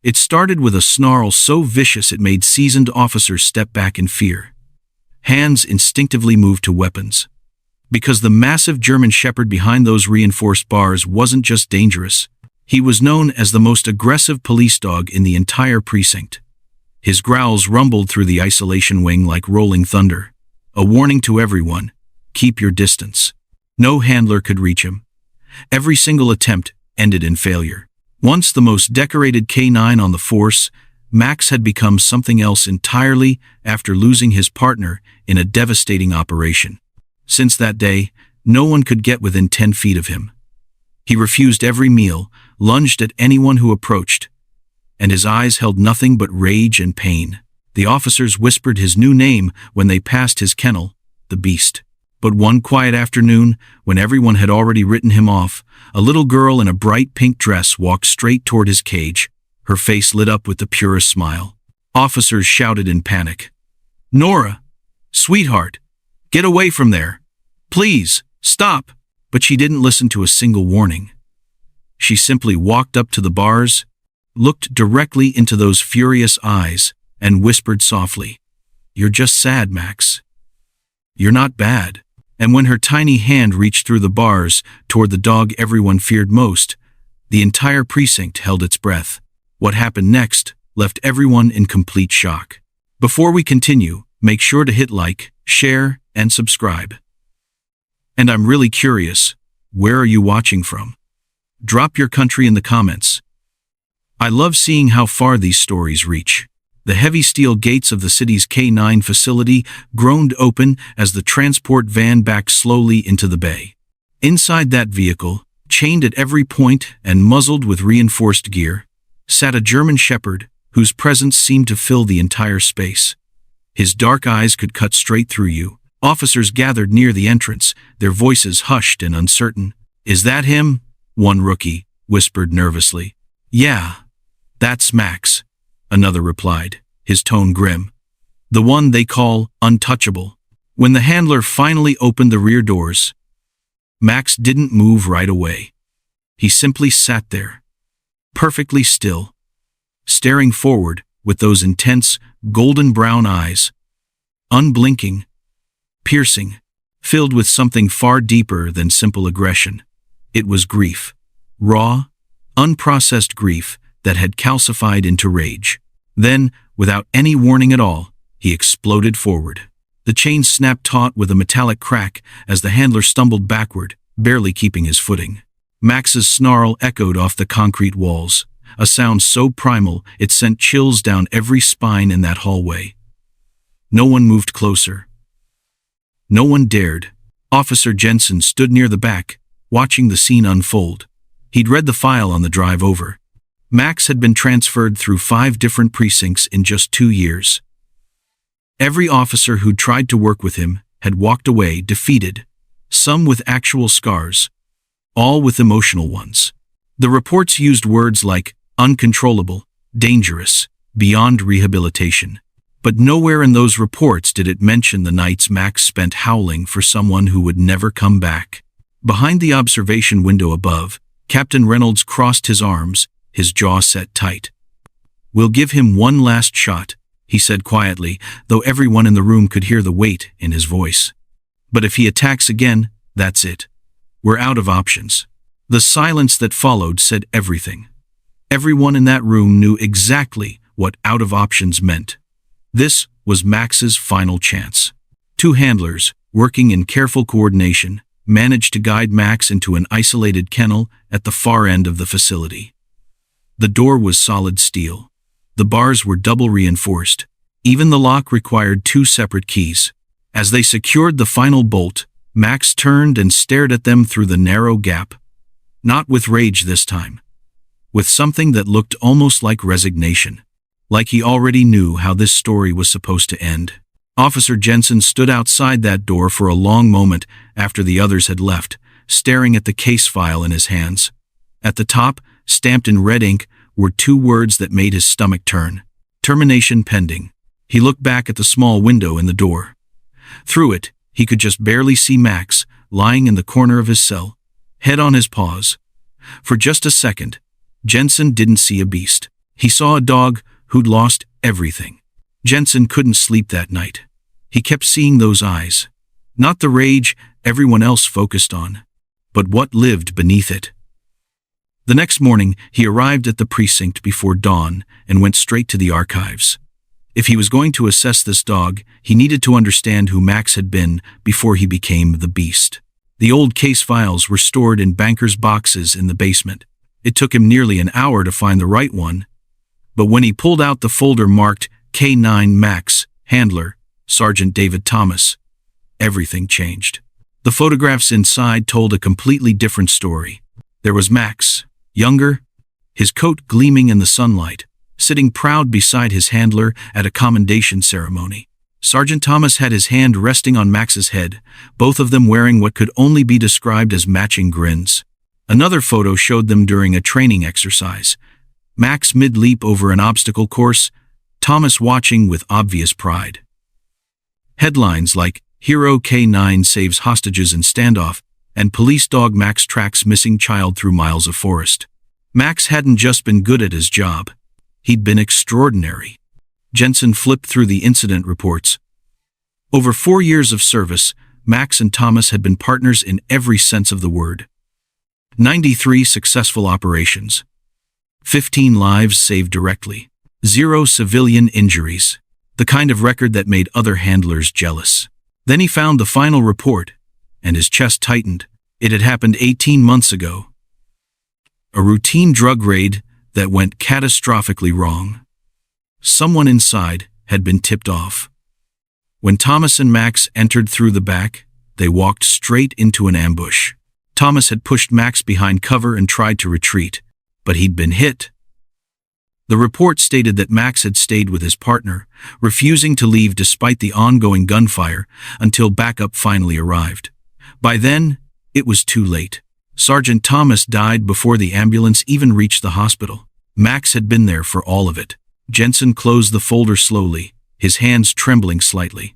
It started with a snarl so vicious it made seasoned officers step back in fear. Hands instinctively moved to weapons. Because the massive German Shepherd behind those reinforced bars wasn't just dangerous, he was known as the most aggressive police dog in the entire precinct. His growls rumbled through the isolation wing like rolling thunder, a warning to everyone: keep your distance. No handler could reach him. Every single attempt ended in failure. Once the most decorated K9 on the force, Max had become something else entirely after losing his partner in a devastating operation. Since that day, no one could get within 10 feet of him. He refused every meal, lunged at anyone who approached, and his eyes held nothing but rage and pain. The officers whispered his new name when they passed his kennel, the Beast. But one quiet afternoon, when everyone had already written him off, a little girl in a bright pink dress walked straight toward his cage, her face lit up with the purest smile. Officers shouted in panic, "Nora! Sweetheart! Get away from there! Please, stop!" But she didn't listen to a single warning. She simply walked up to the bars, looked directly into those furious eyes, and whispered softly, "You're just sad, Max. You're not bad." And when her tiny hand reached through the bars toward the dog everyone feared most, the entire precinct held its breath. What happened next left everyone in complete shock. Before we continue, make sure to hit like, share, and subscribe. And I'm really curious, where are you watching from? Drop your country in the comments. I love seeing how far these stories reach. The heavy steel gates of the city's K9 facility groaned open as the transport van backed slowly into the bay. Inside that vehicle, chained at every point and muzzled with reinforced gear, sat a German Shepherd whose presence seemed to fill the entire space. His dark eyes could cut straight through you. Officers gathered near the entrance, their voices hushed and uncertain. "Is that him?" one rookie whispered nervously. "Yeah, that's Max," another replied, his tone grim. "The one they call untouchable." When the handler finally opened the rear doors, Max didn't move right away. He simply sat there, perfectly still, staring forward with those intense, golden brown eyes, unblinking, piercing, filled with something far deeper than simple aggression. It was grief, raw, unprocessed grief that had calcified into rage. Then, without any warning at all, he exploded forward. The chain snapped taut with a metallic crack as the handler stumbled backward, barely keeping his footing. Max's snarl echoed off the concrete walls, a sound so primal it sent chills down every spine in that hallway. No one moved closer. No one dared. Officer Jensen stood near the back, watching the scene unfold. He'd read the file on the drive over. Max had been transferred through 5 different precincts in just 2 years. Every officer who'd tried to work with him had walked away defeated, some with actual scars, all with emotional ones. The reports used words like uncontrollable, dangerous, beyond rehabilitation. But nowhere in those reports did it mention the nights Max spent howling for someone who would never come back. Behind the observation window above, Captain Reynolds crossed his arms, his jaw set tight. "We'll give him one last shot," he said quietly, though everyone in the room could hear the weight in his voice. "But if he attacks again, that's it. We're out of options." The silence that followed said everything. Everyone in that room knew exactly what out of options meant. This was Max's final chance. 2 handlers, working in careful coordination, managed to guide Max into an isolated kennel at the far end of the facility. The door was solid steel. The bars were double reinforced. Even the lock required 2 separate keys. As they secured the final bolt, Max turned and stared at them through the narrow gap. Not with rage this time. With something that looked almost like resignation. Like he already knew how this story was supposed to end. Officer Jensen stood outside that door for a long moment after the others had left, staring at the case file in his hands. At the top, stamped in red ink, were 2 words that made his stomach turn. Termination pending. He looked back at the small window in the door. Through it, he could just barely see Max, lying in the corner of his cell, head on his paws. For just a second, Jensen didn't see a beast. He saw a dog who'd lost everything. Jensen couldn't sleep that night. He kept seeing those eyes. Not the rage everyone else focused on, but what lived beneath it. The next morning, he arrived at the precinct before dawn and went straight to the archives. If he was going to assess this dog, he needed to understand who Max had been before he became the beast. The old case files were stored in bankers' boxes in the basement. It took him nearly an hour to find the right one, but when he pulled out the folder marked K9 Max, Handler, Sergeant David Thomas, everything changed. The photographs inside told a completely different story. There was Max, younger, his coat gleaming in the sunlight, sitting proud beside his handler at a commendation ceremony. Sergeant Thomas had his hand resting on Max's head, both of them wearing what could only be described as matching grins. Another photo showed them during a training exercise. Max mid-leap over an obstacle course, Thomas watching with obvious pride. Headlines like Hero K9 saves hostages in standoff and Police dog Max tracks missing child through miles of forest. Max hadn't just been good at his job. He'd been extraordinary. Jensen flipped through the incident reports. Over 4 years of service, Max and Thomas had been partners in every sense of the word. 93 successful operations. 15 lives saved directly. 0 civilian injuries. The kind of record that made other handlers jealous. Then he found the final report, and his chest tightened. It had happened 18 months ago. A routine drug raid that went catastrophically wrong. Someone inside had been tipped off. When Thomas and Max entered through the back, they walked straight into an ambush. Thomas had pushed Max behind cover and tried to retreat, but he'd been hit. The report stated that Max had stayed with his partner, refusing to leave despite the ongoing gunfire until backup finally arrived. By then, it was too late. Sergeant Thomas died before the ambulance even reached the hospital. Max had been there for all of it. Jensen closed the folder slowly, his hands trembling slightly.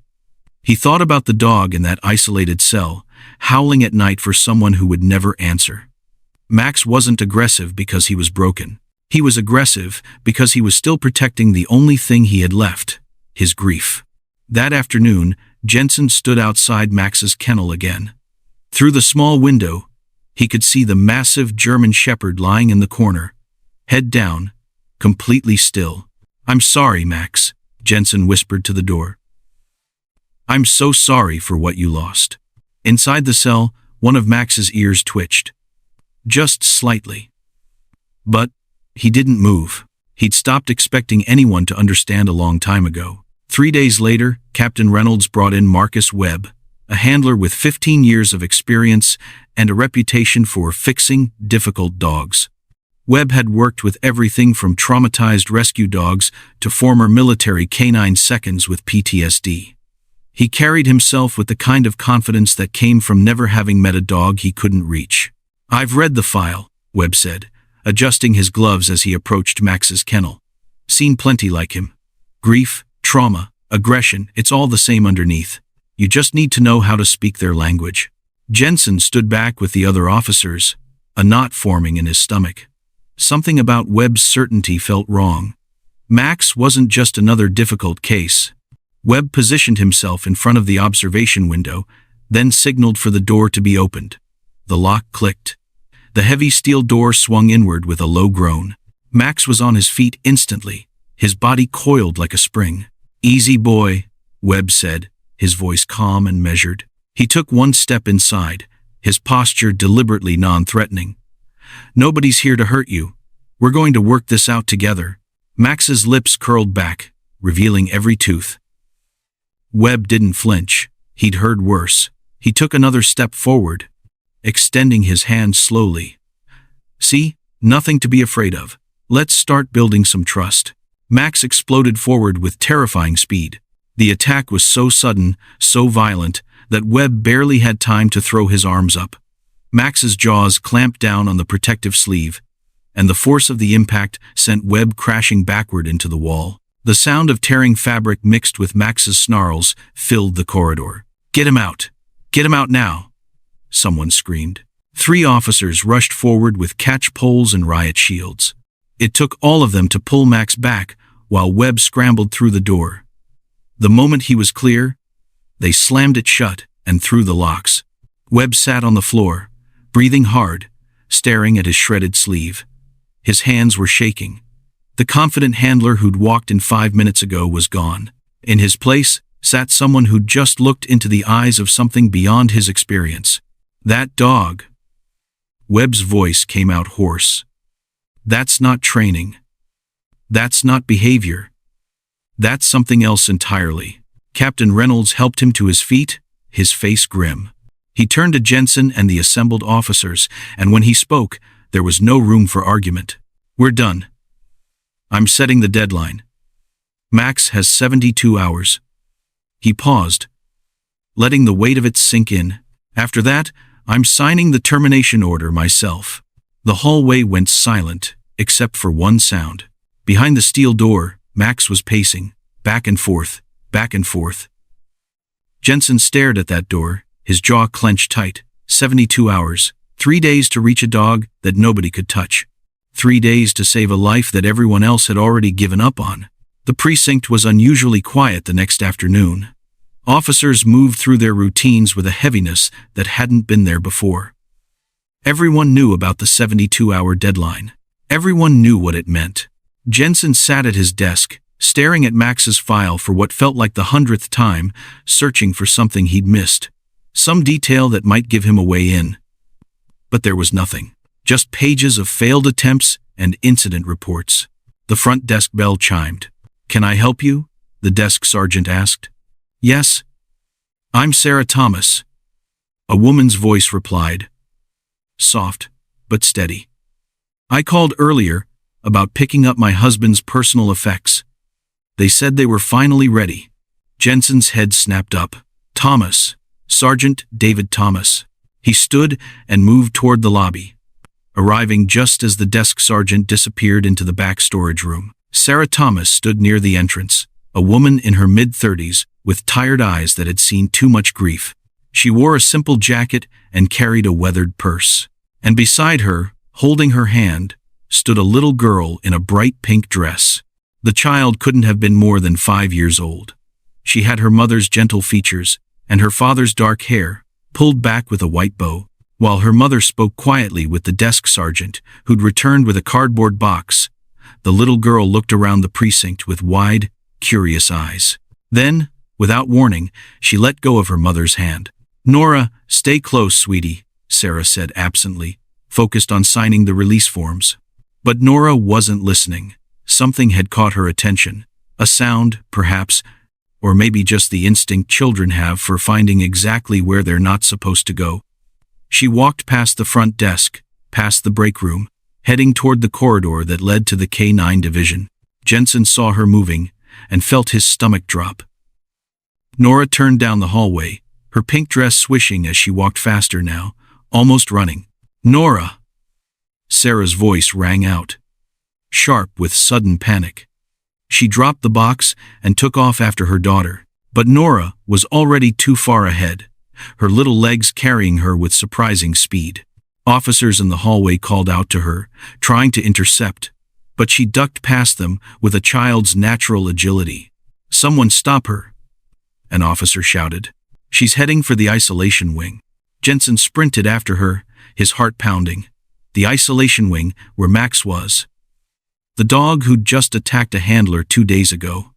He thought about the dog in that isolated cell, howling at night for someone who would never answer. Max wasn't aggressive because he was broken. He was aggressive because he was still protecting the only thing he had left, his grief. That afternoon, Jensen stood outside Max's kennel again. Through the small window, he could see the massive German Shepherd lying in the corner, head down, completely still. "I'm sorry, Max," Jensen whispered to the door. "I'm so sorry for what you lost." Inside the cell, one of Max's ears twitched. Just slightly. But he didn't move. He'd stopped expecting anyone to understand a long time ago. 3 days later, Captain Reynolds brought in Marcus Webb, a handler with 15 years of experience and a reputation for fixing difficult dogs. Webb had worked with everything from traumatized rescue dogs to former military canine seconds with PTSD. He carried himself with the kind of confidence that came from never having met a dog he couldn't reach. "I've read the file," Webb said, adjusting his gloves as he approached Max's kennel. "Seen plenty like him. Grief, trauma, aggression, it's all the same underneath. You just need to know how to speak their language." Jensen stood back with the other officers, a knot forming in his stomach. Something about Webb's certainty felt wrong. Max wasn't just another difficult case. Webb positioned himself in front of the observation window, then signaled for the door to be opened. The lock clicked. The heavy steel door swung inward with a low groan. Max was on his feet instantly, his body coiled like a spring. "Easy, boy," Webb said, his voice calm and measured. He took one step inside, his posture deliberately non-threatening. "Nobody's here to hurt you. We're going to work this out together." Max's lips curled back, revealing every tooth. Webb didn't flinch. He'd heard worse. He took another step forward, extending his hand slowly. "See? Nothing to be afraid of. Let's start building some trust." Max exploded forward with terrifying speed. The attack was so sudden, so violent, that Webb barely had time to throw his arms up. Max's jaws clamped down on the protective sleeve, and the force of the impact sent Webb crashing backward into the wall. The sound of tearing fabric mixed with Max's snarls filled the corridor. "Get him out! Get him out now!" someone screamed. 3 officers rushed forward with catch poles and riot shields. It took all of them to pull Max back while Webb scrambled through the door. The moment he was clear, they slammed it shut and threw the locks. Webb sat on the floor, breathing hard, staring at his shredded sleeve. His hands were shaking. The confident handler who'd walked in 5 minutes ago was gone. In his place sat someone who'd just looked into the eyes of something beyond his experience. That dog. Webb's voice came out hoarse. That's not training. That's not behavior. That's something else entirely. Captain Reynolds helped him to his feet, his face grim. He turned to Jensen and the assembled officers, and when he spoke, there was no room for argument. We're done. I'm setting the deadline. Max has 72 hours. He paused, letting the weight of it sink in. After that, I'm signing the termination order myself. The hallway went silent, except for one sound. Behind the steel door, Max was pacing, back and forth, back and forth. Jensen stared at that door, his jaw clenched tight. 72 hours, 3 days to reach a dog that nobody could touch. 3 days to save a life that everyone else had already given up on. The precinct was unusually quiet the next afternoon. Officers moved through their routines with a heaviness that hadn't been there before. Everyone knew about the 72-hour deadline. Everyone knew what it meant. Jensen sat at his desk, staring at Max's file for what felt like the 100th time, searching for something he'd missed. Some detail that might give him a way in. But there was nothing. Just pages of failed attempts and incident reports. The front desk bell chimed. "Can I help you?" the desk sergeant asked. "Yes. I'm Sarah Thomas." A woman's voice replied. Soft, but steady. "I called earlier about picking up my husband's personal effects. They said they were finally ready." Jensen's head snapped up. Thomas. Sergeant David Thomas. He stood and moved toward the lobby, arriving just as the desk sergeant disappeared into the back storage room. Sarah Thomas stood near the entrance, a woman in her mid-30s with tired eyes that had seen too much grief. She wore a simple jacket and carried a weathered purse. And beside her, holding her hand, stood a little girl in a bright pink dress. The child couldn't have been more than 5 years old. She had her mother's gentle features and her father's dark hair, pulled back with a white bow, while her mother spoke quietly with the desk sergeant, who'd returned with a cardboard box. The little girl looked around the precinct with wide, curious eyes. Then, without warning, she let go of her mother's hand. "Nora, stay close, sweetie," Sarah said absently, focused on signing the release forms. But Nora wasn't listening. Something had caught her attention. A sound, perhaps, or maybe just the instinct children have for finding exactly where they're not supposed to go. She walked past the front desk, past the break room, heading toward the corridor that led to the K-9 division. Jensen saw her moving and felt his stomach drop. Nora turned down the hallway, her pink dress swishing as she walked faster now, almost running. "Nora!" Sarah's voice rang out, sharp with sudden panic. She dropped the box and took off after her daughter, but Nora was already too far ahead, her little legs carrying her with surprising speed. Officers in the hallway called out to her, trying to intercept, but she ducked past them with a child's natural agility. "Someone stop her!" an officer shouted. "She's heading for the isolation wing." Jensen sprinted after her, his heart pounding. The isolation wing, where Max was. The dog who'd just attacked a handler 2 days ago.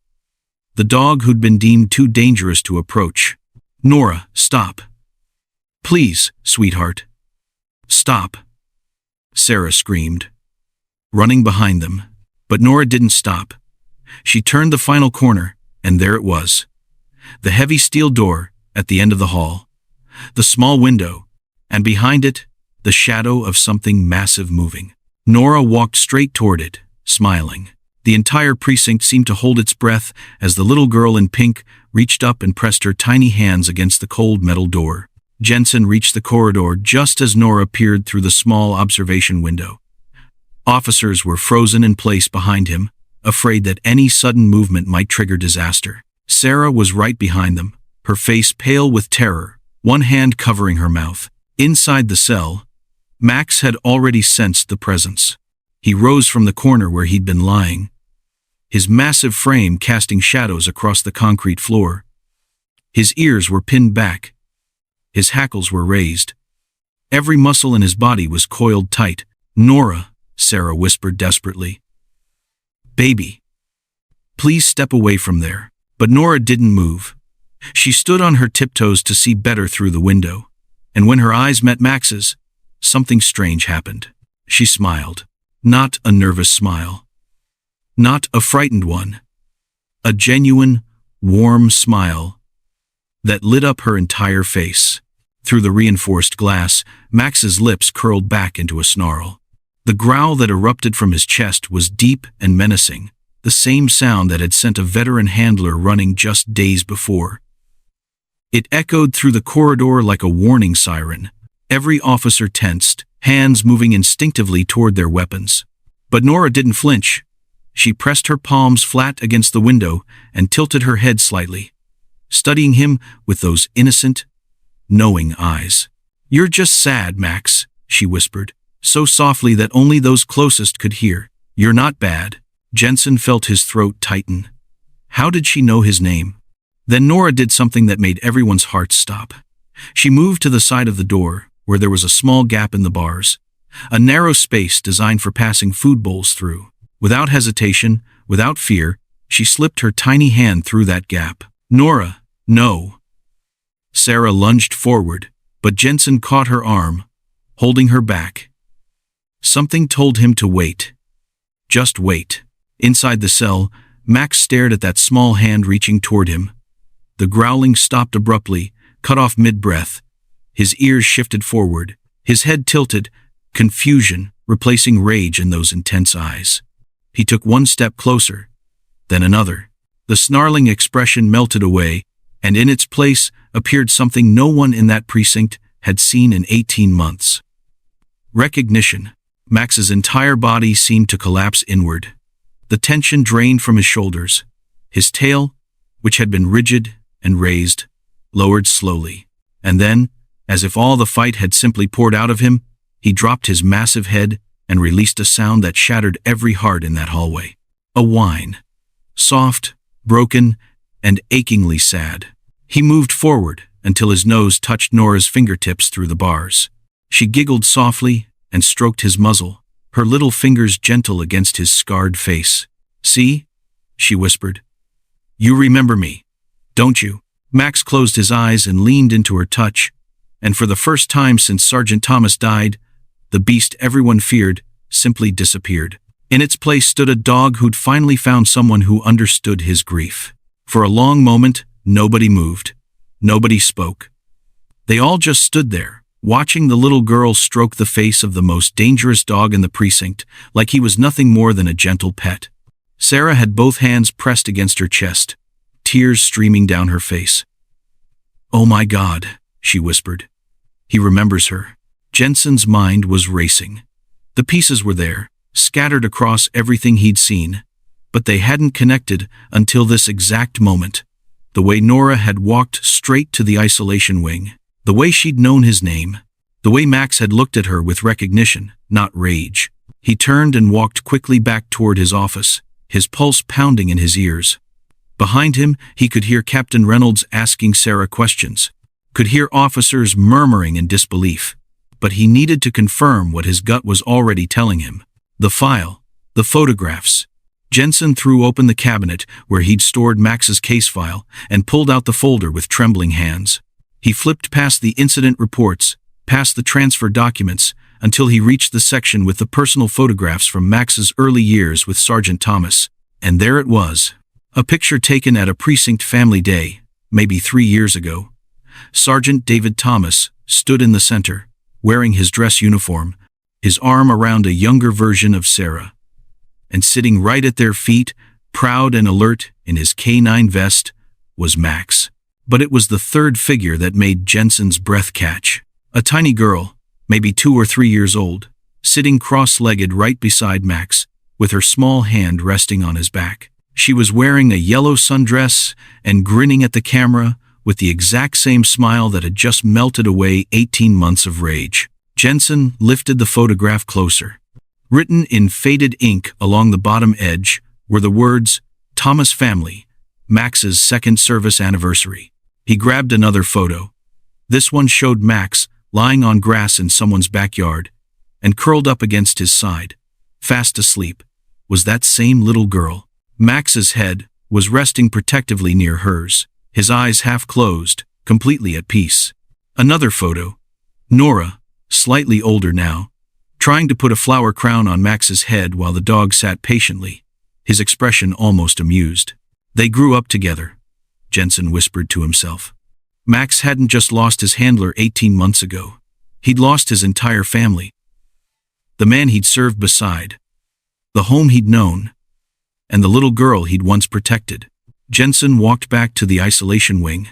The dog who'd been deemed too dangerous to approach. "Nora, stop. Please, sweetheart. Stop," Sarah screamed, running behind them. But Nora didn't stop. She turned the final corner, and there it was. The heavy steel door at the end of the hall. The small window, and behind it, the shadow of something massive moving. Nora walked straight toward it, smiling. The entire precinct seemed to hold its breath as the little girl in pink reached up and pressed her tiny hands against the cold metal door. Jensen reached the corridor just as Nora peered through the small observation window. Officers were frozen in place behind him, afraid that any sudden movement might trigger disaster. Sarah was right behind them, her face pale with terror, one hand covering her mouth. Inside the cell, Max had already sensed the presence. He rose from the corner where he'd been lying, his massive frame casting shadows across the concrete floor. His ears were pinned back. His hackles were raised. Every muscle in his body was coiled tight. "Nora," Sarah whispered desperately. "Baby, please step away from there." But Nora didn't move. She stood on her tiptoes to see better through the window, and when her eyes met Max's, something strange happened. She smiled. Not a nervous smile. Not a frightened one. A genuine, warm smile that lit up her entire face. Through the reinforced glass, Max's lips curled back into a snarl. The growl that erupted from his chest was deep and menacing, the same sound that had sent a veteran handler running just days before. It echoed through the corridor like a warning siren. Every officer tensed, hands moving instinctively toward their weapons. But Nora didn't flinch. She pressed her palms flat against the window and tilted her head slightly, studying him with those innocent, knowing eyes. "You're just sad, Max," she whispered, so softly that only those closest could hear. "You're not bad." Jensen felt his throat tighten. How did she know his name? Then Nora did something that made everyone's hearts stop. She moved to the side of the door, where there was a small gap in the bars, a narrow space designed for passing food bowls through. Without hesitation, without fear, she slipped her tiny hand through that gap. "Nora, no." Sarah lunged forward, but Jensen caught her arm, holding her back. Something told him to wait. Just wait. Inside the cell, Max stared at that small hand reaching toward him. The growling stopped abruptly, cut off mid-breath. His ears shifted forward, his head tilted, confusion replacing rage in those intense eyes. He took one step closer, then another. The snarling expression melted away, and in its place appeared something no one in that precinct had seen in 18 months. Recognition. Max's entire body seemed to collapse inward. The tension drained from his shoulders. His tail, which had been rigid and raised, lowered slowly. And then, as if all the fight had simply poured out of him, he dropped his massive head and released a sound that shattered every heart in that hallway. A whine. Soft, broken, and achingly sad. He moved forward until his nose touched Nora's fingertips through the bars. She giggled softly and stroked his muzzle, her little fingers gentle against his scarred face. "See?" she whispered. "You remember me, don't you?" Max closed his eyes and leaned into her touch, and for the first time since Sergeant Thomas died, the beast everyone feared simply disappeared. In its place stood a dog who'd finally found someone who understood his grief. For a long moment, nobody moved. Nobody spoke. They all just stood there, watching the little girl stroke the face of the most dangerous dog in the precinct, like he was nothing more than a gentle pet. Sarah had both hands pressed against her chest, tears streaming down her face. "Oh my God," she whispered. "He remembers her." Jensen's mind was racing. The pieces were there, scattered across everything he'd seen, but they hadn't connected until this exact moment. The way Nora had walked straight to the isolation wing, the way she'd known his name, the way Max had looked at her with recognition, not rage. He turned and walked quickly back toward his office, his pulse pounding in his ears. Behind him, he could hear Captain Reynolds asking Sarah questions, could hear officers murmuring in disbelief. But he needed to confirm what his gut was already telling him. The file, the photographs. Jensen threw open the cabinet where he'd stored Max's case file and pulled out the folder with trembling hands. He flipped past the incident reports, past the transfer documents, until he reached the section with the personal photographs from Max's early years with Sergeant Thomas. And there it was. A picture taken at a precinct family day, maybe 3 years ago. Sergeant David Thomas stood in the center, wearing his dress uniform, his arm around a younger version of Sarah. And sitting right at their feet, proud and alert in his K9 vest, was Max. But it was the third figure that made Jensen's breath catch. A tiny girl, maybe 2 or 3 years old, sitting cross-legged right beside Max, with her small hand resting on his back. She was wearing a yellow sundress and grinning at the camera with the exact same smile that had just melted away 18 months of rage. Jensen lifted the photograph closer. Written in faded ink along the bottom edge were the words, "Thomas family, Max's second service anniversary." He grabbed another photo. This one showed Max lying on grass in someone's backyard, and curled up against his side, fast asleep, was that same little girl. Max's head was resting protectively near hers, his eyes half closed, completely at peace. Another photo. Nora, slightly older now, trying to put a flower crown on Max's head while the dog sat patiently, his expression almost amused. They grew up together, Jensen whispered to himself. Max hadn't just lost his handler 18 months ago. He'd lost his entire family. The man he'd served beside, the home he'd known, and the little girl he'd once protected. Jensen walked back to the isolation wing,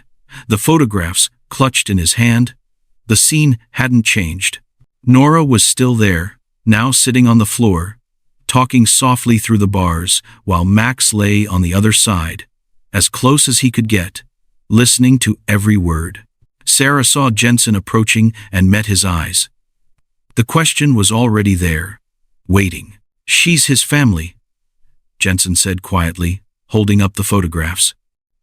the photographs clutched in his hand. The scene hadn't changed. Nora was still there, now sitting on the floor, talking softly through the bars, while Max lay on the other side, as close as he could get, listening to every word. Sarah saw Jensen approaching and met his eyes. The question was already there, waiting. "She's his family," Jensen said quietly, holding up the photographs.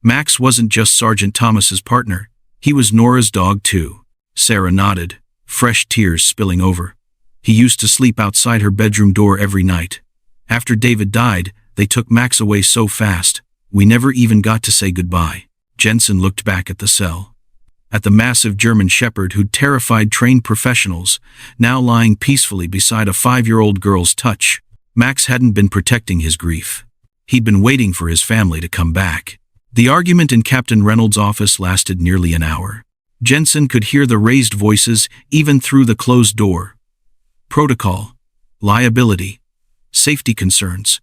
Max wasn't just Sergeant Thomas's partner, he was Nora's dog too. Sarah nodded, fresh tears spilling over. He used to sleep outside her bedroom door every night. After David died, they took Max away so fast, we never even got to say goodbye. Jensen looked back at the cell, at the massive German shepherd who'd terrified trained professionals, now lying peacefully beside a 5-year-old girl's touch. Max hadn't been protecting his grief. He'd been waiting for his family to come back. The argument in Captain Reynolds' office lasted nearly an hour. Jensen could hear the raised voices even through the closed door. Protocol, liability, safety concerns.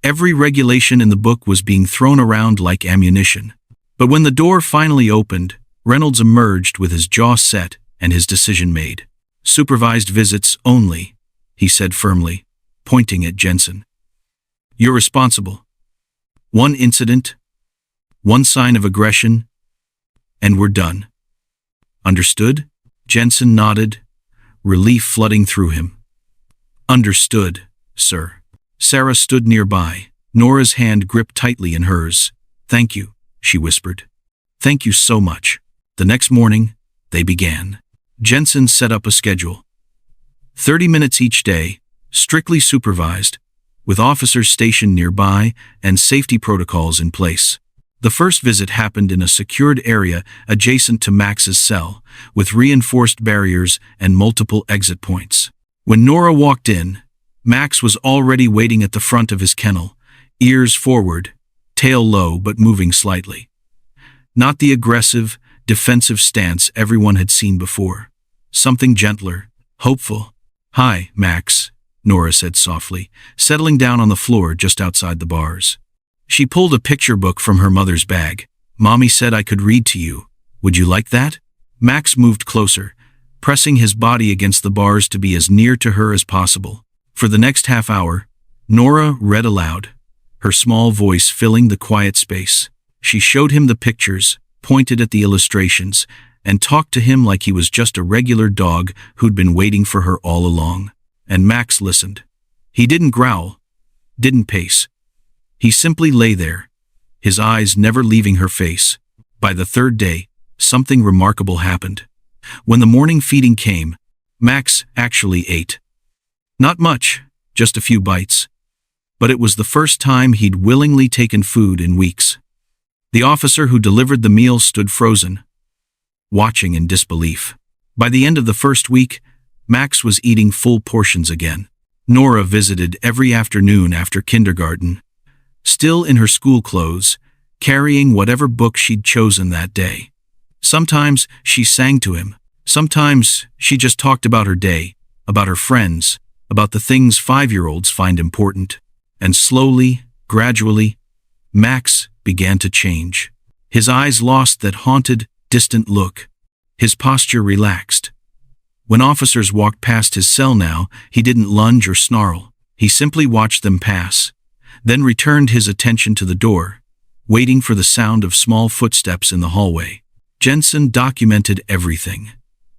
Every regulation in the book was being thrown around like ammunition. But when the door finally opened, Reynolds emerged with his jaw set and his decision made. "Supervised visits only," he said firmly, pointing at Jensen. "You're responsible. One incident, one sign of aggression, and we're done. Understood?" Jensen nodded, relief flooding through him. "Understood, sir." Sarah stood nearby, Nora's hand gripped tightly in hers. "Thank you," she whispered. "Thank you so much." The next morning, they began. Jensen set up a schedule. 30 minutes each day, strictly supervised, with officers stationed nearby and safety protocols in place. The first visit happened in a secured area adjacent to Max's cell, with reinforced barriers and multiple exit points. When Nora walked in, Max was already waiting at the front of his kennel, ears forward, tail low but moving slightly. Not the aggressive, defensive stance everyone had seen before. Something gentler, hopeful. "Hi, Max," Nora said softly, settling down on the floor just outside the bars. She pulled a picture book from her mother's bag. "Mommy said I could read to you. Would you like that?" Max moved closer, pressing his body against the bars to be as near to her as possible. For the next half hour, Nora read aloud, her small voice filling the quiet space. She showed him the pictures, pointed at the illustrations, and talked to him like he was just a regular dog who'd been waiting for her all along. And Max listened. He didn't growl, didn't pace. He simply lay there, his eyes never leaving her face. By the third day, something remarkable happened. When the morning feeding came, Max actually ate. Not much, just a few bites. But it was the first time he'd willingly taken food in weeks. The officer who delivered the meal stood frozen, watching in disbelief. By the end of the first week, Max was eating full portions again. Nora visited every afternoon after kindergarten, still in her school clothes, carrying whatever book she'd chosen that day. Sometimes she sang to him. Sometimes she just talked about her day, about her friends, about the things 5-year-olds find important. And slowly, gradually, Max began to change. His eyes lost that haunted, distant look. His posture relaxed. When officers walked past his cell now, he didn't lunge or snarl. He simply watched them pass, then returned his attention to the door, waiting for the sound of small footsteps in the hallway. Jensen documented everything.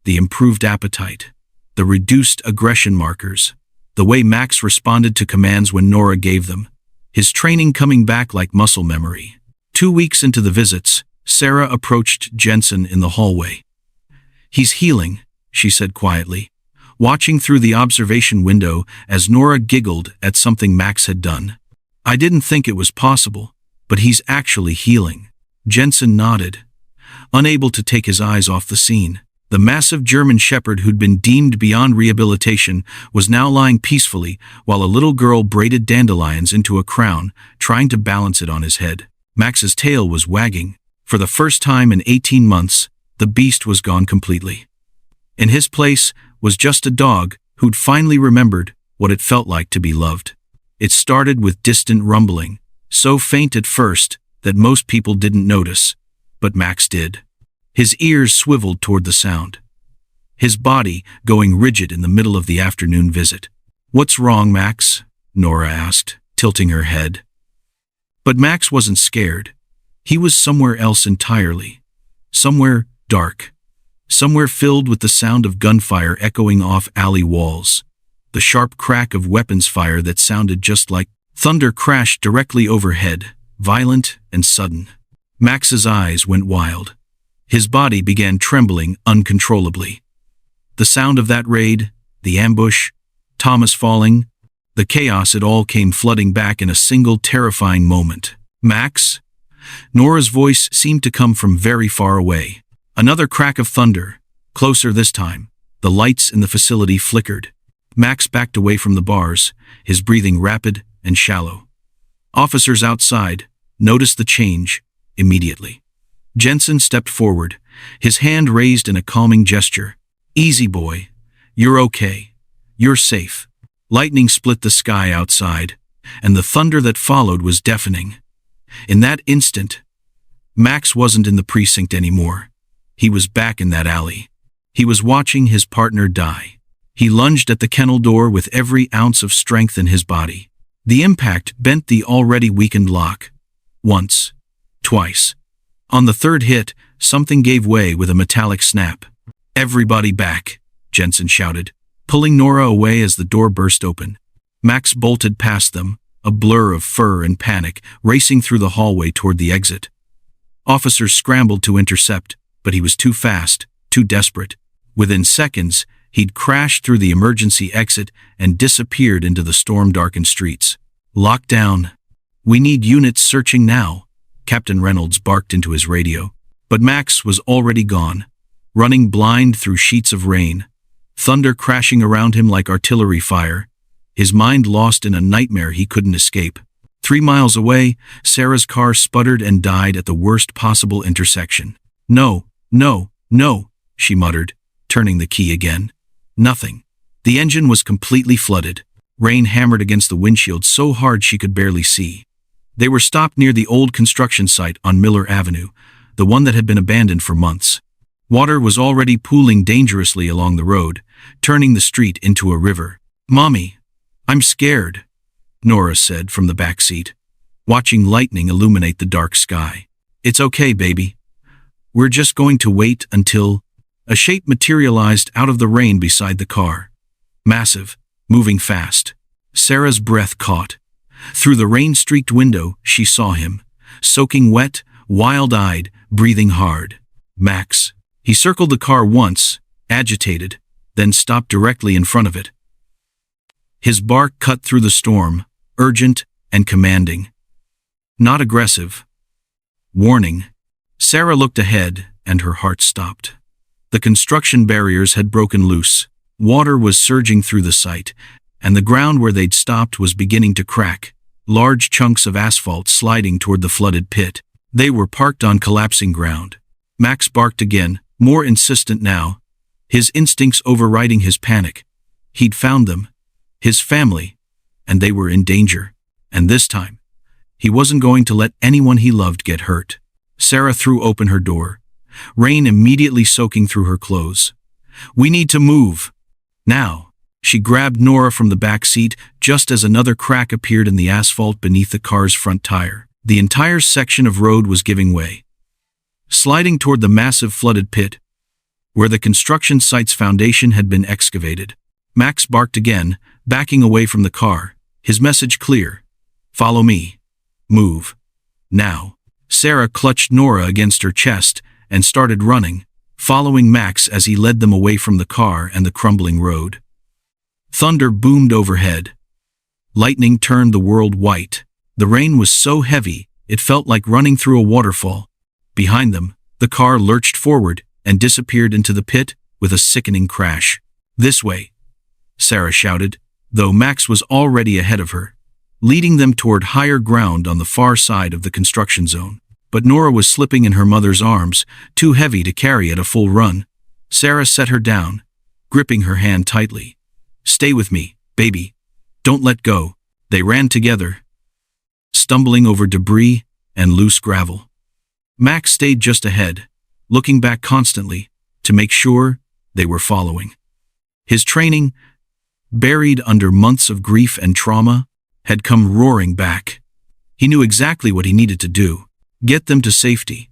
The improved appetite, the reduced aggression markers, the way Max responded to commands when Nora gave them, his training coming back like muscle memory. 2 weeks into the visits, Sarah approached Jensen in the hallway. "He's healing," she said quietly, watching through the observation window as Nora giggled at something Max had done. "I didn't think it was possible, but he's actually healing." Jensen nodded, unable to take his eyes off the scene. The massive German shepherd who'd been deemed beyond rehabilitation was now lying peacefully while a little girl braided dandelions into a crown, trying to balance it on his head. Max's tail was wagging. For the first time in 18 months, the beast was gone completely. In his place was just a dog who'd finally remembered what it felt like to be loved. It started with distant rumbling, so faint at first that most people didn't notice, but Max did. His ears swiveled toward the sound, his body going rigid in the middle of the afternoon visit. "What's wrong, Max?" Nora asked, tilting her head. But Max wasn't scared. He was somewhere else entirely. Somewhere dark. Somewhere filled with the sound of gunfire echoing off alley walls. The sharp crack of weapons fire that sounded just like thunder crashed directly overhead, violent and sudden. Max's eyes went wild. His body began trembling uncontrollably. The sound of that raid, the ambush, Thomas falling, the chaos, it all came flooding back in a single terrifying moment. "Max?" Nora's voice seemed to come from very far away. Another crack of thunder, closer this time. The lights in the facility flickered. Max backed away from the bars, his breathing rapid and shallow. Officers outside noticed the change immediately. Jensen stepped forward, his hand raised in a calming gesture. "Easy, boy. You're okay. You're safe." Lightning split the sky outside, and the thunder that followed was deafening. In that instant, Max wasn't in the precinct anymore. He was back in that alley. He was watching his partner die. He lunged at the kennel door with every ounce of strength in his body. The impact bent the already weakened lock. Once. Twice. On the third hit, something gave way with a metallic snap. "Everybody back," Jensen shouted, pulling Nora away as the door burst open. Max bolted past them, a blur of fur and panic, racing through the hallway toward the exit. Officers scrambled to intercept, but he was too fast, too desperate. Within seconds, he'd crashed through the emergency exit and disappeared into the storm-darkened streets. "Locked down. We need units searching now," Captain Reynolds barked into his radio. But Max was already gone, running blind through sheets of rain, thunder crashing around him like artillery fire, his mind lost in a nightmare he couldn't escape. 3 miles away, Sarah's car sputtered and died at the worst possible intersection. "No, no, no," she muttered, turning the key again. Nothing. The engine was completely flooded. Rain hammered against the windshield so hard she could barely see. They were stopped near the old construction site on Miller Avenue, the one that had been abandoned for months. Water was already pooling dangerously along the road, turning the street into a river. "Mommy, I'm scared," Nora said from the back seat, watching lightning illuminate the dark sky. "It's okay, baby. We're just going to wait until..." A shape materialized out of the rain beside the car. Massive, moving fast. Sarah's breath caught. Through the rain-streaked window, she saw him, soaking wet, wild-eyed, breathing hard. Max. He circled the car once, agitated, then stopped directly in front of it. His bark cut through the storm, urgent and commanding. Not aggressive. Warning. Sarah looked ahead, and her heart stopped. The construction barriers had broken loose. Water was surging through the site, and the ground where they'd stopped was beginning to crack, large chunks of asphalt sliding toward the flooded pit. They were parked on collapsing ground. Max barked again, more insistent now, his instincts overriding his panic. He'd found them, his family, and they were in danger. And this time, he wasn't going to let anyone he loved get hurt. Sarah threw open her door, rain immediately soaking through her clothes. "We need to move. Now." She grabbed Nora from the back seat just as another crack appeared in the asphalt beneath the car's front tire. The entire section of road was giving way, sliding toward the massive flooded pit, where the construction site's foundation had been excavated. Max barked again, backing away from the car, his message clear. Follow me. Move. Now. Sarah clutched Nora against her chest and started running, following Max as he led them away from the car and the crumbling road. Thunder boomed overhead. Lightning turned the world white. The rain was so heavy, it felt like running through a waterfall. Behind them, the car lurched forward and disappeared into the pit with a sickening crash. This way, Sarah shouted, though Max was already ahead of her, leading them toward higher ground on the far side of the construction zone. But Nora was slipping in her mother's arms, too heavy to carry at a full run. Sarah set her down, gripping her hand tightly. Stay with me, baby. Don't let go. They ran together, stumbling over debris and loose gravel. Max stayed just ahead, looking back constantly to make sure they were following. His training, buried under months of grief and trauma, had come roaring back. He knew exactly what he needed to do. Get them to safety.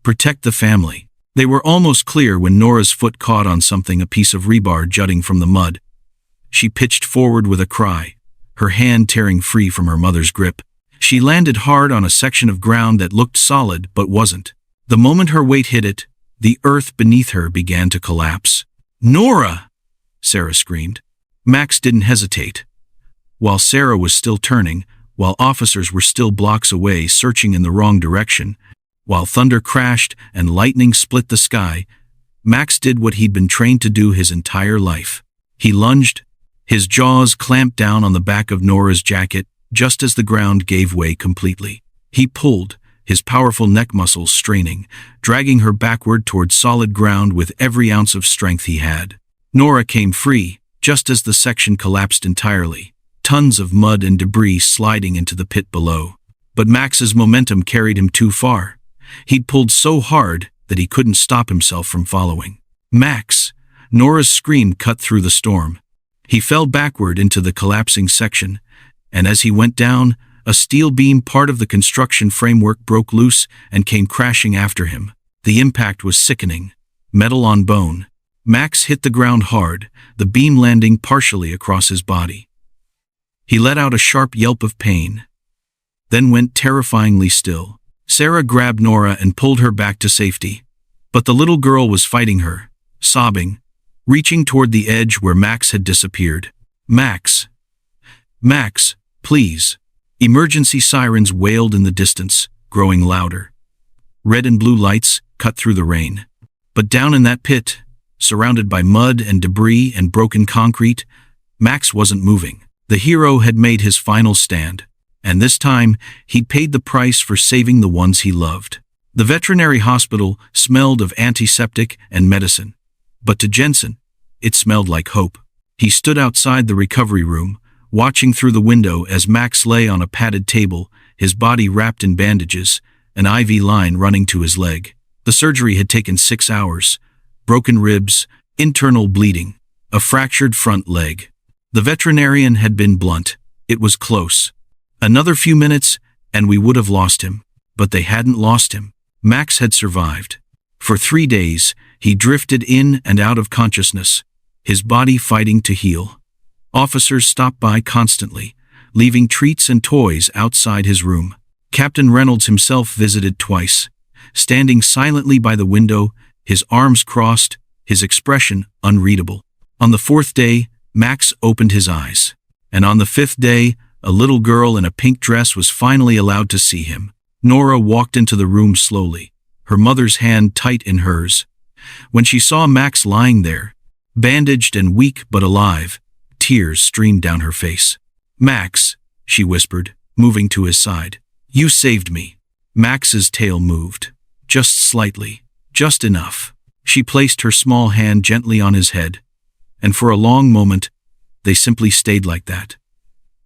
Protect the family. They were almost clear when Nora's foot caught on something, a piece of rebar jutting from the mud. She pitched forward with a cry, her hand tearing free from her mother's grip. She landed hard on a section of ground that looked solid but wasn't. The moment her weight hit it, the earth beneath her began to collapse. Nora! Sarah screamed. Max didn't hesitate. While Sarah was still turning, while officers were still blocks away searching in the wrong direction, while thunder crashed and lightning split the sky, Max did what he'd been trained to do his entire life. He lunged, his jaws clamped down on the back of Nora's jacket just as the ground gave way completely. He pulled, his powerful neck muscles straining, dragging her backward toward solid ground with every ounce of strength he had. Nora came free, just as the section collapsed entirely. Tons of mud and debris sliding into the pit below. But Max's momentum carried him too far. He'd pulled so hard that he couldn't stop himself from following. Max! Nora's scream cut through the storm. He fell backward into the collapsing section, and as he went down, a steel beam part of the construction framework broke loose and came crashing after him. The impact was sickening. Metal on bone. Max hit the ground hard, the beam landing partially across his body. He let out a sharp yelp of pain, then went terrifyingly still. Sarah grabbed Nora and pulled her back to safety. But the little girl was fighting her, sobbing, reaching toward the edge where Max had disappeared. Max! Max, please! Emergency sirens wailed in the distance, growing louder. Red and blue lights cut through the rain. But down in that pit, surrounded by mud and debris and broken concrete, Max wasn't moving. The hero had made his final stand, and this time he'd paid the price for saving the ones he loved. The veterinary hospital smelled of antiseptic and medicine, but to Jensen, it smelled like hope. He stood outside the recovery room, watching through the window as Max lay on a padded table, his body wrapped in bandages, an IV line running to his leg. The surgery had taken 6 hours. Broken ribs, internal bleeding, a fractured front leg. The veterinarian had been blunt. It was close. Another few minutes, and we would have lost him. But they hadn't lost him. Max had survived. For 3 days, he drifted in and out of consciousness, his body fighting to heal. Officers stopped by constantly, leaving treats and toys outside his room. Captain Reynolds himself visited twice, standing silently by the window, his arms crossed, his expression unreadable. On the 4th day, Max opened his eyes. And on the 5th day, a little girl in a pink dress was finally allowed to see him. Nora walked into the room slowly, her mother's hand tight in hers. When she saw Max lying there, bandaged and weak but alive, tears streamed down her face. Max, she whispered, moving to his side. You saved me. Max's tail moved. Just slightly. Just enough. She placed her small hand gently on his head, and for a long moment, they simply stayed like that.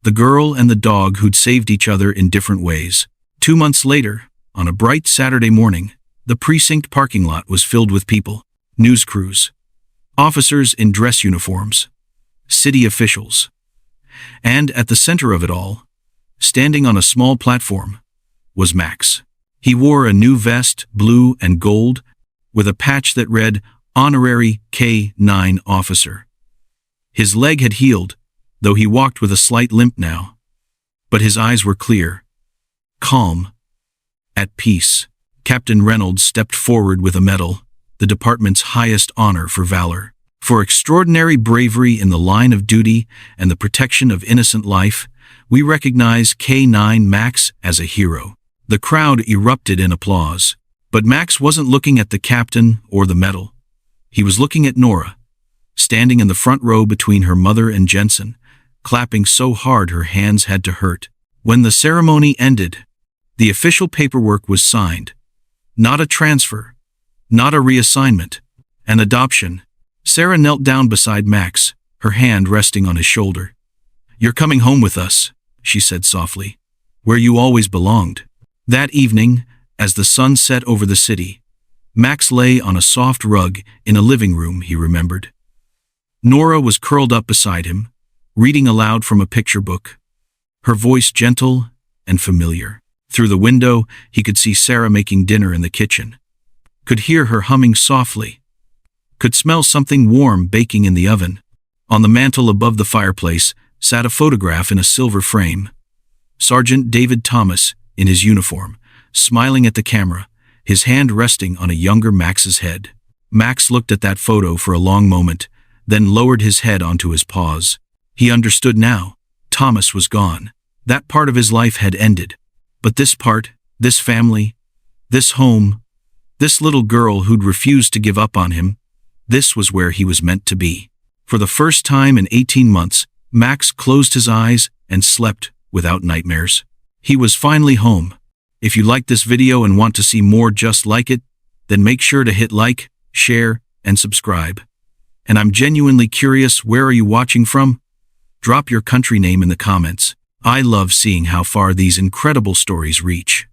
The girl and the dog who'd saved each other in different ways. 2 months later, on a bright Saturday morning, the precinct parking lot was filled with people, news crews, officers in dress uniforms, city officials. And at the center of it all, standing on a small platform, was Max. He wore a new vest, blue and gold, with a patch that read, Honorary K-9 Officer. His leg had healed, though he walked with a slight limp now. But his eyes were clear, calm, at peace. Captain Reynolds stepped forward with a medal, the department's highest honor for valor. For extraordinary bravery in the line of duty and the protection of innocent life, we recognize K9 Max as a hero. The crowd erupted in applause. But Max wasn't looking at the captain or the medal. He was looking at Nora, standing in the front row between her mother and Jensen, clapping so hard her hands had to hurt. When the ceremony ended, the official paperwork was signed. Not a transfer, not a reassignment, an adoption. Sarah knelt down beside Max, her hand resting on his shoulder. "You're coming home with us," she said softly, "where you always belonged." That evening, as the sun set over the city, Max lay on a soft rug in a living room he remembered. Nora was curled up beside him, reading aloud from a picture book, her voice gentle and familiar. Through the window, he could see Sarah making dinner in the kitchen, could hear her humming softly, could smell something warm baking in the oven. On the mantel above the fireplace sat a photograph in a silver frame. Sergeant David Thomas, in his uniform, smiling at the camera, his hand resting on a younger Max's head. Max looked at that photo for a long moment, then lowered his head onto his paws. He understood now. Thomas was gone. That part of his life had ended. But this part, this family, this home, this little girl who'd refused to give up on him, this was where he was meant to be. For the first time in 18 months, Max closed his eyes and slept without nightmares. He was finally home. If you liked this video and want to see more just like it, then make sure to hit like, share, and subscribe. And I'm genuinely curious, where are you watching from? Drop your country name in the comments. I love seeing how far these incredible stories reach.